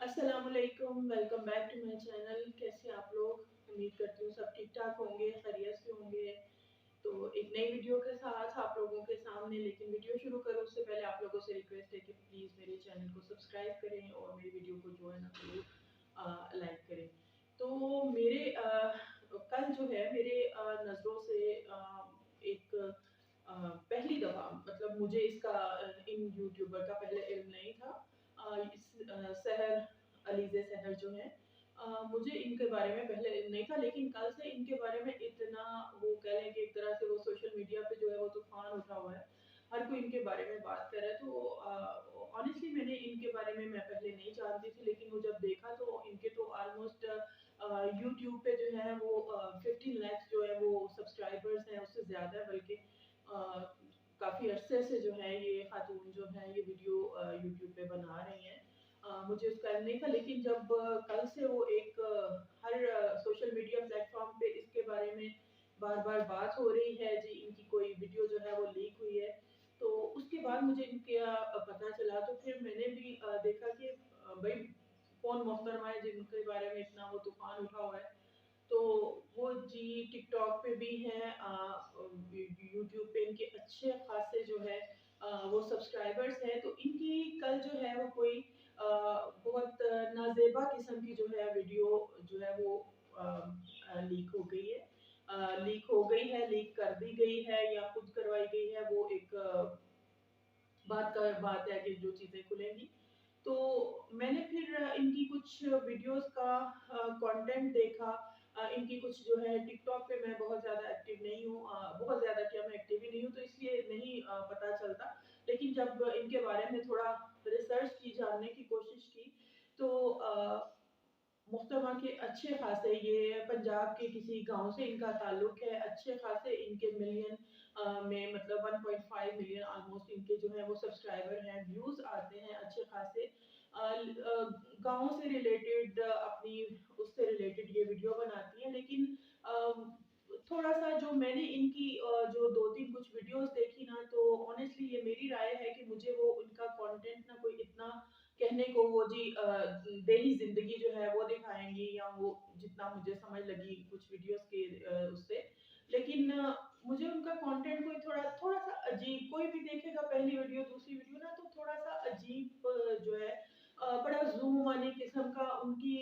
अस्सलाम वालेकुम, welcome back to my channel. कैसे आप लोग? उम्मीद करती हूँ सब ठीक ठाक होंगे, खैरियत से होंगे। तो एक नई वीडियो के साथ आप लोगों के सामने, लेकिन वीडियो शुरू करूँ उससे पहले आप लोगों से रिक्वेस्ट है कि प्लीज़ मेरे चैनल को सब्सक्राइब करें और मेरी वीडियो को जो है ना ज़रूर लाइक करें। तो मेरे कल जो है मेरे नज़रों से एक पहली दफ़ा, मतलब मुझे इसका इन यूट्यूबर का पहले इल्म नहीं था। सहर अलीज़े सहर जो है, मुझे इनके बारे में पहले इल्म नहीं था, लेकिन कल से इनके बारे में इतना, वो कह लें कि एक तरह से वो सोशल मीडिया पे जो है वो तूफान उठा हुआ है। हर कोई इनके बारे में बात कर रहा है। तो ऑनेस्टली मैंने इनके बारे में मैं पहले नहीं जानती थी, लेकिन वो जब देखा तो इनके तो ऑलमोस्ट यूट्यूब पे जो है वो 15 लाख जो है वो सब्सक्राइबर्स हैं, उससे ज़्यादा है बल्कि। काफ़ी अरसे से जो है ये खातून जो है ये वीडियो यूट्यूब पे बना रही हैं। मुझे उसका इल्म नहीं था, लेकिन जब कल से वो एक हर सोशल मीडिया प्लेटफॉर्म पे इसके बारे में बार बार बात हो रही है जी, इनकी कोई वीडियो जो है वो लीक हुई है। तो उसके बाद मुझे इनका पता चला, तो फिर मैंने भी देखा कि भाई कौन मोहतरमा है जिनके बारे में इतना वो तूफान उठा हुआ है। तो वो जी टिकटॉक पे भी हैं, यूट्यूब पे इनके अच्छे खासे जो है वो सब्सक्राइबर्स हैं। तो इनकी कल जो है वो कोई बहुत नाजेबा किस्म की जो है वीडियो जो है वो लीक हो गई है। लीक कर दी गई है या खुद करवाई गई है, वो एक बात है कि जो चीजें खुलेंगी। तो मैंने फिर इनकी कुछ वीडियोस का कंटेंट देखा। इनकी कुछ जो है टिकटॉक पे मैं बहुत ज़्यादा एक्टिव नहीं हूँ, बहुत ज़्यादा क्या, मैं एक्टिव ही नहीं हूँ, तो इसलिए नहीं पता चलता। लेकिन जब इनके बारे में थोड़ा रिसर्च की, जानने की कोशिश की, तो मुहतरमा के अच्छे खासे, ये पंजाब के किसी गांव से इनका ताल्लुक है। अच्छे खासे इनके मिलियन में, मतलब 1.5 मिलियन ऑलमोस्ट इनके जो है वो सब्सक्राइबर हैं, व्यूज आते हैं अच्छे खासे। गांव से रिलेटेड, अपनी उससे रिलेटेड ये वीडियो बनाती है। लेकिन थोड़ा सा जो मैंने इनकी जो दो तीन कुछ वीडियोस देखी ना, तो ऑनेस्टली ये मेरी राय है कि मुझे वो उनका कंटेंट ना कोई इतना कहने को, वो जी डेली जिंदगी जो है वो दिखाएंगी, या वो जितना मुझे समझ लगी कुछ वीडियोस के उससे। लेकिन मुझे उनका कंटेंट कोई थोड़ा थोड़ा सा अजीब, कोई भी देखेगा पहली वीडियो दूसरी वीडियो ना, तो थोड़ा सा अजीब जो है, बड़ा जूम वाली किस्म का उनकी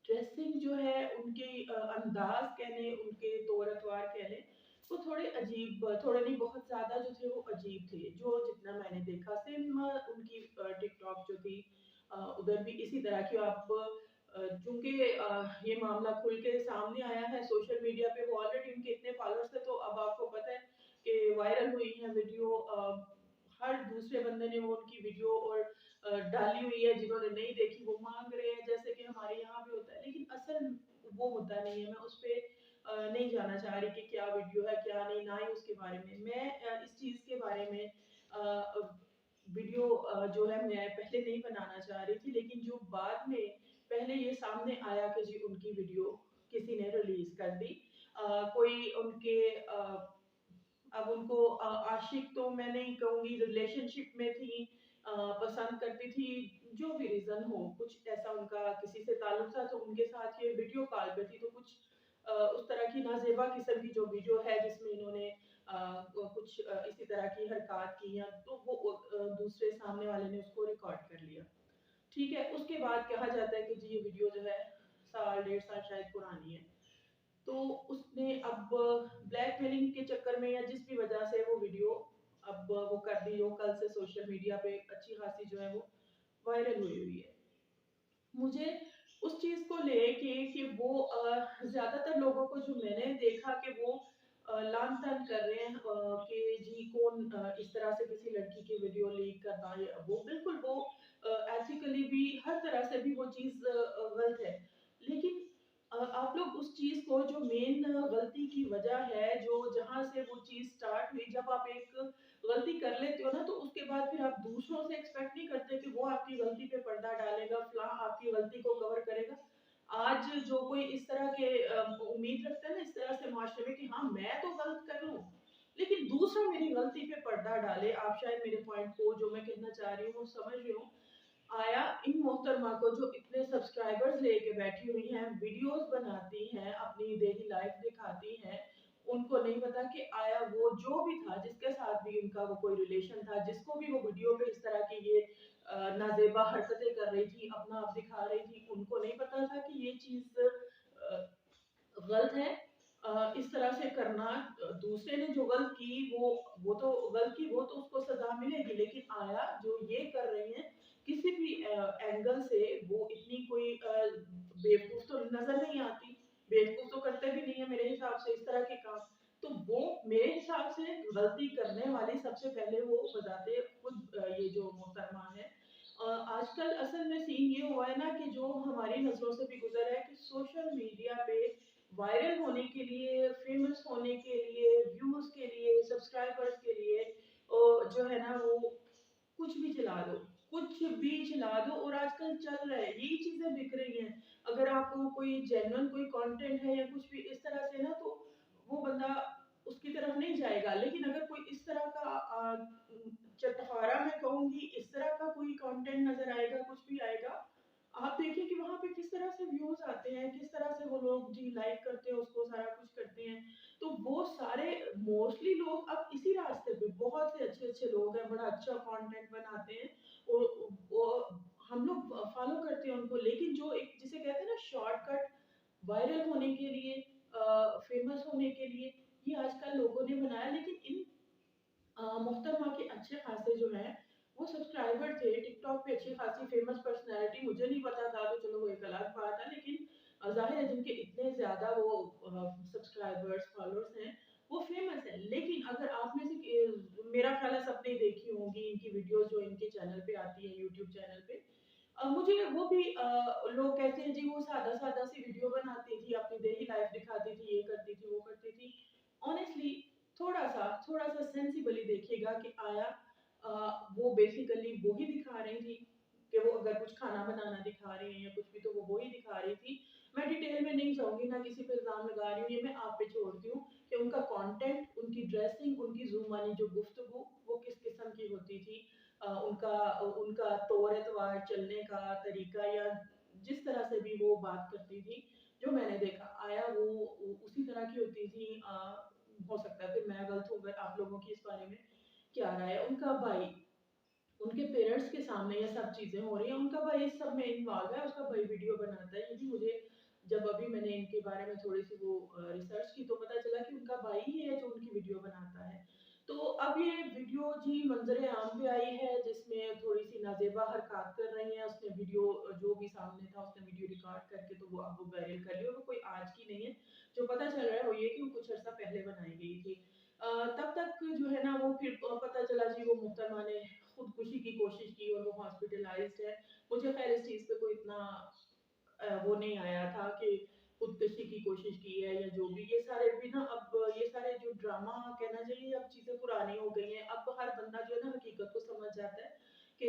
ड्रेसिंग जो है, उनके अंदाज कह लें, उनके तौर अतवार कह लें, वो थोड़े अजीब, थोड़े नहीं बहुत ज़्यादा जो थे वो अजीब थे, जो जितना मैंने देखा। सेम उनकी टिकटॉक जो थी, उधर भी इसी तरह की आप, चूंकि ये मामला खुल के सामने आया है सोशल मीडिया पे, वो ऑलरेडी उनके इतने फॉलोअर्स थे, तो अब आपको पता है कि वायरल हुई है वीडियो। हर दूसरे बंदे ने वो उनकी वीडियो और डाली हुई है, जिन्होंने नहीं देखी वो मांग रहे हैं, जैसे कि हमारे यहाँ भी होता है। लेकिन असल वो मुद्दा नहीं है, मैं उस पे नहीं जाना चाह रही कि क्या वीडियो है क्या नहीं, ना ही उसके बारे में मैं इस चीज के बारे में वीडियो जो है मैं पहले नहीं बनाना चाह रही थी। लेकिन जो बाद में पहले ये सामने आया कि जी उनकी वीडियो किसी ने रिलीज कर दी, कोई उनके अब उनको आशिक तो मैं नहीं कहूंगी, रिलेशनशिप में थी, पसंद करती थी, जो भी रीजन हो, कुछ ऐसा उनका किसी से ताल्लुक था, तो उनके साथ ये वीडियो कॉल पे थी। तो कुछ उस तरह की नाजेबा किस्म की जो वीडियो है, जिसमें इन्होंने कुछ इसी तरह की हरकत की, या तो वो दूसरे सामने वाले ने उसको रिकॉर्ड कर लिया। ठीक है, उसके बाद कहा जाता है कि जी ये वीडियो जो है साल डेढ़ साल शायद पुरानी है। तो उसने अब ब्लैकमेलिंग के चक्कर में या जिस भी वजह से वो वीडियो अब वो कर दी, जो कल से सोशल मीडिया पे अच्छी खासी जो है वो वायरल हुई हुई है। मुझे उस चीज को लेके कि वो ज्यादातर लोगों को जो मैंने देखा कि वो लान तान कर रहे हैं कि जी कौन इस तरह से किसी लड़की की वीडियो लीक करना, ये वो बिल्कुल वो एथिकली भी हर तरह से भी वो चीज गलत है। लेकिन आप लोग उस चीज को, जो मेन गलती की वजह है, जो जहां से वो चीज स्टार्ट हुई, जब आप एक गलती कर लेते हो ना, तो उसके बाद फिर आप दूसरों से एक्सपेक्ट नहीं करते कि वो आपकी गलती पे पर्दा डालेगा, फलां आपकी गलती को कवर करेगा। आज जो कोई इस तरह के उम्मीद रखता है ना इस तरह से माशरे में कि हाँ मैं तो गलत कर लूं, लेकिन दूसरा मेरी गलती पे पर्दा डाले, आप शायद मेरे पॉइंट को जो मैं कहना चाह रही हूँ वो समझ रहे हो। आया इन मोहतरमा को जो इतने सब्सक्राइबर्स लेके बैठी हुई हैं, वीडियोस बनाती हैं, अपनी डेली लाइफ दिखाती हैं, उनको नहीं पता कि आया वो जो भी था, जिसके साथ भी उनका वो कोई रिलेशन था, जिसको भी वो वीडियो पे इस तरह की ये नाजेबा हरकतें कर रही थी, अपना आप दिखा रही थी, उनको नहीं पता था कि ये चीज गलत है। इस तरह से करना, दूसरे ने जो गलत की वो तो गलत की, वो तो उसको सजा मिलेगी, लेकिन आया जो ये कर रही हैं किसी भी एंगल से, वो इतनी कोई बेवकूफ तो नजर नहीं आती, बेवकूफ तो करते भी नहीं है मेरे हिसाब से इस तरह के काम। तो वो मेरे हिसाब से गलती करने वाली सबसे पहले वो बताते खुद ये जो मोहतरमा है। आजकल असल में सीन ये हुआ है ना कि जो हमारी नजरों से भी गुजर है कि सोशल मीडिया पे वायरल होने के लिए, फेमस होने के लिए, व्यूज के लिए, सब्सक्राइबर्स के लिए जो है ना वो कुछ भी चला दो, कुछ भी चला दो, और आजकल चल रहा है यही चीजें बिक रही हैं। अगर आपको कोई जेन्युइन कोई कंटेंट है या कुछ भी इस तरह से ना, तो वो बंदा उसकी तरफ नहीं जाएगा। लेकिन अगर कोई इस तरह का चटखारा, मैं कहूंगी इस तरह का कोई कंटेंट नजर आएगा, कुछ भी आएगा, आप देखिए कि वहां पे किस तरह से व्यूज आते हैं, किस तरह से वो लोग जी लाइक करते हैं उसको, सारा कुछ करते हैं। तो वो सारे मोस्टली लोग अब इसी रास्ते पे, बहुत से अच्छे अच्छे लोग हैं, बड़ा अच्छा कंटेंट बनाते हैं, वो हम लोग फॉलो करते हैं उनको। लेकिन जो एक जिसे कहते हैं ना शॉर्टकट, वायरल होने के लिए, फेमस होने के लिए, ये आजकल लोगों ने बनाया। लेकिन इन मोहतरमा के अच्छे खासे जो है वो सब्सक्राइबर थे टिकटॉक पे, अच्छी खासी फेमस पर्सनैलिटी, मुझे नहीं पता था तो चलो वो एक अलग बात है। लेकिन जाहिर है जिनके इतने ज्यादा वो सब्सक्राइबर्स फॉलोअर्स हैं वो फेमस है। लेकिन अगर आप में से मेरा ख्याल है सबने देखी होंगी इनकी वीडियोस जो इनके चैनल पे आती है, यूट्यूब चैनल पे। मुझे वो भी लोग कहते हैं जी वो सादा सादा सी वीडियो बनाती थी, अपनी डेली लाइफ दिखाती थी, ये करती थी, वो करती थी। ऑनेस्टली थोड़ा सा सेंसिबली देखिएगा कि आया वो बेसिकली वो ही दिखा रही थी कि वो अगर कुछ खाना बनाना दिखा रही है या कुछ भी, तो वो ही दिखा रही थी। मैं डिटेल में नहीं जाऊंगी, ना किसी पे इल्जाम लगा रही हूँ, ये मैं आप पे छोड़ती हूँ कि उनका कंटेंट, उनकी ड्रेसिंग, उनकी जुबानी जो गुफ्तगू वो किस किस्म की होती थी, उनका उनका तौर एतबार, चलने का तरीका, या जिस तरह से भी वो बात करती थी, जो मैंने देखा आया वो उसी तरह की होती थी। हो सकता है फिर मैं गलत हूँ, अगर आप लोगों की इस बारे में क्या राय है। उनका भाई, उनके पेरेंट्स के सामने ये सब चीजें हो रही हैं, उनका भाई इस सब में इन्वॉल्व है, उसका भाई वीडियो बनाता है। ये भी मुझे जब अभी मैंने इनके बारे में थोड़ी सी वो रिसर्च की तो पता चला कि उनका भाई ही है जो उनकी वीडियो बनाता है। तो अब ये वीडियो जी मंजर आम पे आई है, जिसमें थोड़ी सी नाजेबा हरकत कर रही हैं। उसने वीडियो जो भी सामने था उसने वीडियो रिकॉर्ड करके तो वो अब वो वायरल कर लिया, वो कोई आज की नहीं है। जो पता चल रहा है वो ये कि वो कुछ अर्सा पहले बनाई गई थी। तब तक जो है ना वो फिर पता चला जी वो मुहतरमा ने खुदकुशी की कोशिश की और वो हॉस्पिटलाइज्ड है। मुझे खैर इस चीज पे कोई इतना वो नहीं आया था कि खुदकुशी की कोशिश की है या जो भी, ये सारे भी ना अब ये सारे जो ड्रामा कहना चाहिए, अब चीजें पुरानी हो गई हैं। अब हर बंदा जो है ना हकीकत को समझ जाता है कि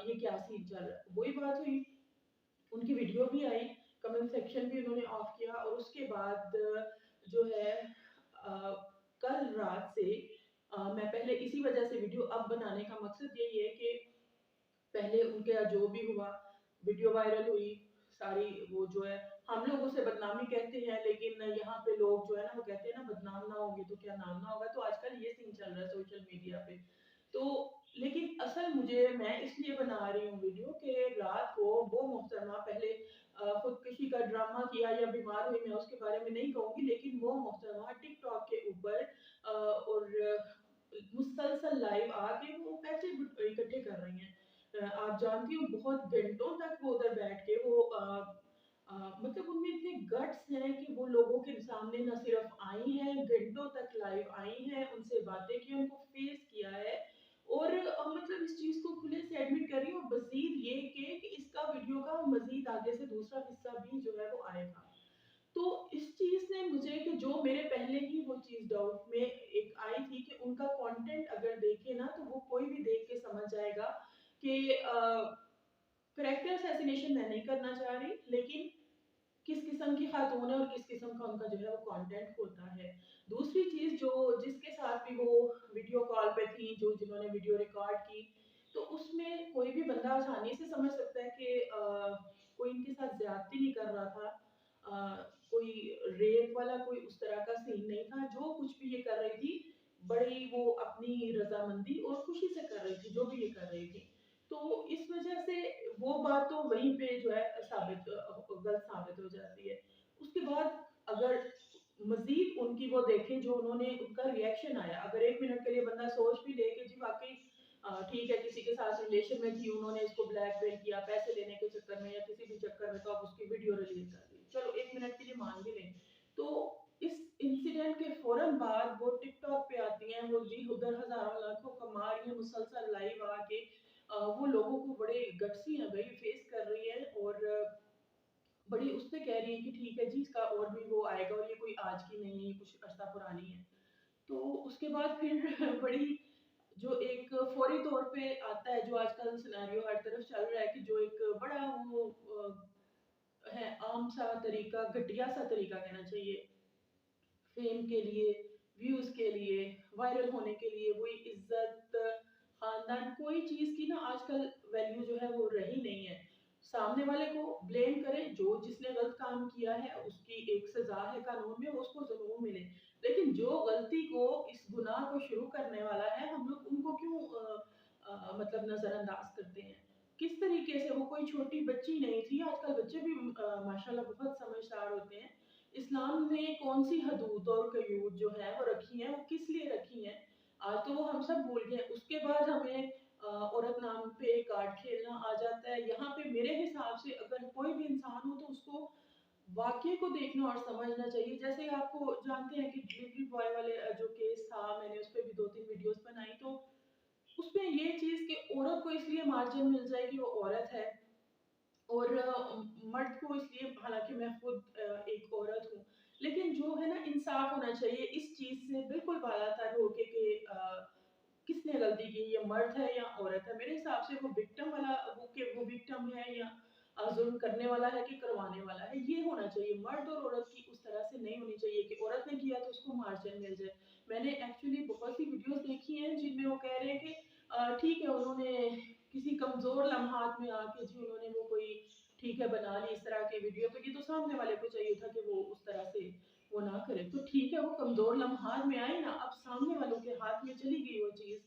ये क्या सीन चल रहा है। वही बात हुई, उनकी वीडियो भी आई, कमेंट सेक्शन भी उन्होंने ऑफ किया, और उसके बाद जो है कल रात से मैं पहले इसी वजह से वीडियो अब बनाने का मकसद यही है कि पहले उनके जो भी हुआ, वीडियो वायरल हुई सारी, वो जो है हम लोग उसे बदनामी कहते हैं, लेकिन यहाँ पे लोग जो है ना वो कहते हैं ना बदनाम ना होंगे तो क्या नाम ना होगा। तो आजकल ये सीन चल रहा है सोशल मीडिया पे। तो लेकिन असल मुझे, मैं इसलिए बना रही हूँ वीडियो कि रात को वो मुहतरमा पहले खुदकुशी का ड्रामा किया या बीमार हुई, मैं उसके बारे में नहीं कहूंगी, लेकिन वो मुहतरमा टिकटॉक के ऊपर और मुसलसल लाइव आके वो पैसे इकट्ठे कर रही हैं। आप जानती हो बहुत घंटों तक वो उधर बैठ के वो मतलब उनमें इतने गट्स हैं कि वो लोगों के सामने न सिर्फ आई हैं, घंटों तक लाइव आई हैं, उनसे बातें की, उनको फेस किया है, और मतलब इस चीज को खुले से एडमिट कर रही हूँ। मजीद ये कि इसका वीडियो का मजीद आगे से दूसरा हिस्सा भी जो है वो आएगा। तो इस चीज ने मुझे, कि जो मेरे पहले ही वो चीज डाउट में एक आई थी कि उनका कंटेंट अगर देखे ना तो वो कोई भी देख के समझ जाएगा कि करेक्टर असैसिनेशन मैं नहीं करना चाह रही, लेकिन किस किस्म की खातून है और किस किस्म का उनका जो है वो कंटेंट होता है। दूसरी चीज, जो जिसके साथ भी वो वीडियो कॉल पे थी, जो जिन्होंने वीडियो रिकॉर्ड की, तो उसमें कोई भी बंदा आसानी से समझ सकता है कि कोई इनके साथ ज़्यादती नहीं कर रहा था। कोई रेप वाला कोई उस तरह का सीन नहीं था। जो कुछ भी ये कर रही थी, बड़ी वो अपनी रज़ामंदी और खुशी से कर रही थी, जो भी ये कर रही थी। तो इस वज़ह से वो बात तो वहीं पे जो है गलत साबित हो जाती है। उसके बाद अगर मज़ीद उनकी वो देखें जो उन्होंने उनका रिएक्शन आया, अगर 1 मिनट के लिए बंदा सोच भी ले कि जी वाक़ई ठीक है, किसी के साथ रिलेशन में थी, उन्होंने इसको ब्लैकमेल किया पैसे लेने के चक्कर में या किसी भी चक्कर में, तो आप उसकी वीडियो रिलीज़ कर दी। चलो 1 मिनट के लिए मान भी लें। तो इस इंसिडेंट के फ़ौरन बाद वो टिकटॉक पे आती हैं, वो जी उधर हज़ारों लाखों कमा रही हैं, मुसलसल लाइव आके वो लोगों को बड़े गट्सी हैं भई, फेस कर रही हैं और बड़ी उससे कह रही है कि ठीक है जी, इसका और भी वो आएगा और ये कोई आज की नहीं है, ये कुछ अरसा पुरानी है। तो उसके बाद फिर बड़ी जो एक फौरी तौर पे आता है, जो आजकल सिनेरियो हर तरफ चल रहा है कि जो एक बड़ा वो है आम सा तरीका, घटिया सा तरीका कहना चाहिए, फेम के लिए, व्यूज़ के लिए, वायरल होने के लिए, वही इज़्ज़त, ख़ानदान, कोई चीज़ की ना आजकल वैल्यू जो है वो रही नहीं है। सामने वाले को ब्लेम करें, जो जिसने गलत काम किया है उसकी एक सज़ा है कानून में, उसको ज़रूर मिले। लेकिन जो गलती को, इस गुनाह को शुरू करने वाला है, हम लोग उनको क्यों मतलब नज़रअंदाज करते हैं। किस तरीके से, वो कोई छोटी बच्ची नहीं थी, आजकल बच्चे भी माशाल्लाह बहुत समझदार होते हैं। इस्लाम ने कौन-सी हदूद और कयूद जो है वो रखी हैं, वो किस लिए रखी हैं, आज तो वो हम सब भूल गए। उसके बाद हमें औरत नाम पे कार्ड खेलना आ जाता है। यहाँ पे मेरे हिसाब से अगर कोई भी इंसान हो तो उसको वाक़ये को देखना और समझना चाहिए। जैसे आपको जानते हैं कि डिलीवरी बॉय वाले जो केस था, मैंने उस पे भी 2-3 वीडियोज़ बनाई, तो उसमें ये चीज़ कि औरत को इसलिए मार्जिन मिल जाए कि वो औरत है और मर्द को इसलिए, हालाँकि मैं खुद एक औरत हूँ, लेकिन जो है ना इंसाफ होना चाहिए इस चीज़ से बिल्कुल बाला-तर होके कि किसने गलती की, ये मर्द है या औरत है। मेरे हिसाब से वो विक्टिम वाला, वो विक्टिम है या ज़ुल्म करने वाला है कि करवाने वाला है, ये होना चाहिए। मर्द और औरत की उस तरह से नहीं होनी चाहिए कि औरत ने किया तो उसको मार्जिन मिल जाए। मैंने एक्चुअली बहुत सी वीडियोज़ देखी हैं जिनमें वो कह रहे हैं कि ठीक है, उन्होंने किसी कमज़ोर लम्हात में आके जी उन्होंने वो कोई ठीक है बना ली इस तरह की वीडियो, तो ये तो सामने वाले को चाहिए था कि वो उस तरह से वो ना करे। तो ठीक है, वो कमज़ोर लम्हात में आई ना, अब सामने वालों के हाथ में चली गई वो चीज़,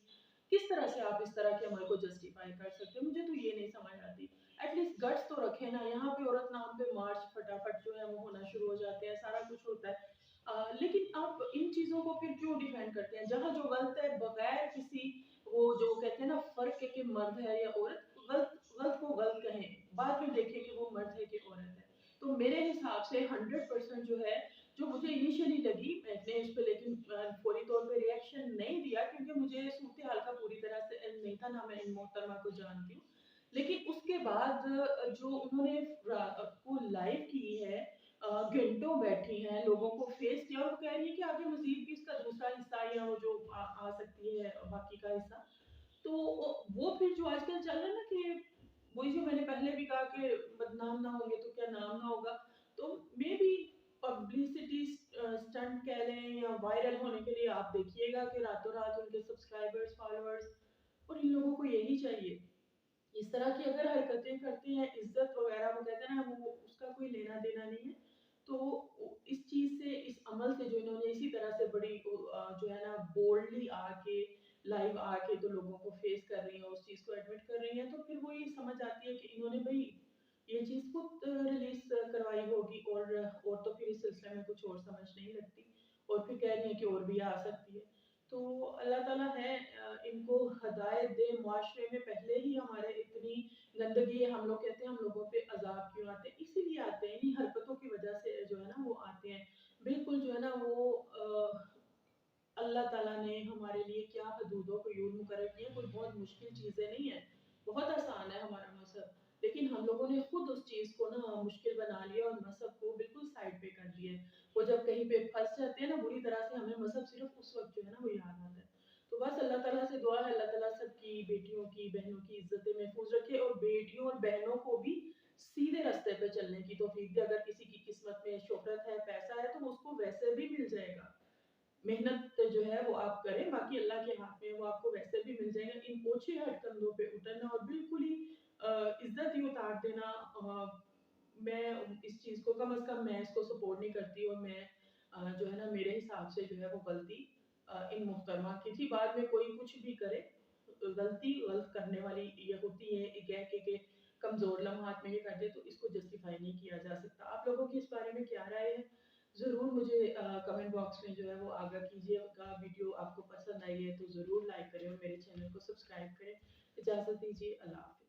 किस तरह से आप इस तरह के अमल को जस्टिफाई कर सकते हैं? मुझे तो ये नहीं समझ आती। एटलीस्ट गट्स तो रखें ना, यहाँ पे औरत नाम पे मार्च फटाफट जो है वो होना शुरू हो जाते हैं, सारा कुछ होता है। लेकिन आप इन चीज़ों को फिर क्यों डिफेंड करते हैं? जहाँ जो गलत है, बगैर किसी वो जो कहते हैं ना फ़र्क है कि मर्द है या औरत, गलत गलत को गलत कहें, बाद में देखें कि वो मर्द है कि औरत है। तो मेरे हिसाब से 100% जो है, जो मुझे इनिशियली लगी, मैंने इस पे लेकिन फौरी तौर पे रिएक्शन नहीं दिया क्योंकि मुझे सूरत-ए-हाल का पूरी तरह से इल्म नहीं था, ना मैं इन मोहतरमा को जानती हूँ। लेकिन उसके बाद जो उन्होंने को लाइव की है, घंटों बैठी हैं, लोगों को फेस किया और वो कह रही है कि आगे मज़ीद भी इसका दूसरा हिस्सा या वो जो आ सकती है बाकी का हिस्सा। तो वो फिर जो आजकल चल रहा है ना कि वही जो मैंने पहले भी कहा कि बदनाम ना होंगे तो क्या नाम ना होगा। तो मेबी पब्लिसिटी स्टंट कह लें या वायरल होने के लिए आप देखिएगा कि रातों-रात उनके सब्सक्राइबर्स, फॉलोअर्स, और इन लोगों को यही चाहिए। इस तरह की अगर हरकतें करते हैं, इज़्ज़त वगैरह वो कहते हैं ना, वो उसका कोई लेना-देना नहीं है। तो इस चीज़ से, इस अमल से जो इन्होंने इसी तरह से बड़ी जो है ना बोल्डली आके, लाइव आके तो लोगों को फेस कर रही हैं, उस चीज़ को एडमिट कर रही हैं, तो फिर वो ये समझ आती है कि इन्होंने भई ये चीज़ खुद रिलीज़ करवाई होगी और तो फिर इस सिलसिले में कुछ और समझ नहीं लगती और फिर कह रही हैं कि और भी आ सकती है। तो अल्लाह ताला है इनको हदायत दे। मुआशरे में पहले ही हमारे इतनी गंदगी है, हम लोग कहते हैं हम लोगों पे अज़ाब क्यों आते हैं? इसीलिए आते हैं, इन्हीं हरकतों की वज़ह से जो है ना वो आते हैं। बिल्कुल जो है ना वो अल्लाह ताला ने हमारे लिए क्या हदूद क़ुयूद मुकर्रर की हैं, कोई बहुत मुश्किल चीज़ें नहीं है, बहुत आसान है हमारा मज़हब। लेकिन हम लोगों ने खुद उस चीज़ को ना मुश्किल बना लिया और मज़हब को बिल्कुल साइड पे कर दिया है। वो जब कहीं पे फँस जाते हैं ना बुरी तरह से, हमें मज़हब सिर्फ़ उस वक़्त जो है ना वो याद आता है। तो बस अल्लाह ताला से दुआ है, अल्लाह ताला सबकी बेटियों की, बहनों की इज़्ज़तें महफ़ूज़ रखे और बेटियों और बहनों को भी सीधे रास्ते पे चलने की तौफ़ीक दे। अगर किसी की किस्मत में शोहरत है, पैसा है, तो उसको वैसे भी मिल जाएगा। मेहनत जो है वो आप करें, बाकी अल्लाह के हाथ में है, वो आपको वैसे भी मिल जाएगा। इन ओछे हट कंधों पे उतरना और बिल्कुल ही इज्जत ही उतार देना, मैं इस चीज को कम से कम मैं इसको सपोर्ट नहीं करती। और मैं जो है ना, मेरे हिसाब से जो है वो गलती इन मुहतरमा की थी। बाद में कोई कुछ भी करे, गलती गलत करने वाली ये होती है, ये कह के कमजोर लम्हात में ये कर दे, तो इसको जस्टिफाई नहीं किया जा सकता। आप लोगों की इस बारे में क्या राय है, जरूर मुझे कमेंट बॉक्स में जो है वो आगाह कीजिएगा। वीडियो आपको पसंद आई है तो जरूर लाइक करें और मेरे चैनल को सब्सक्राइब करें। इजाजत दीजिए, अल्लाह हाफिज।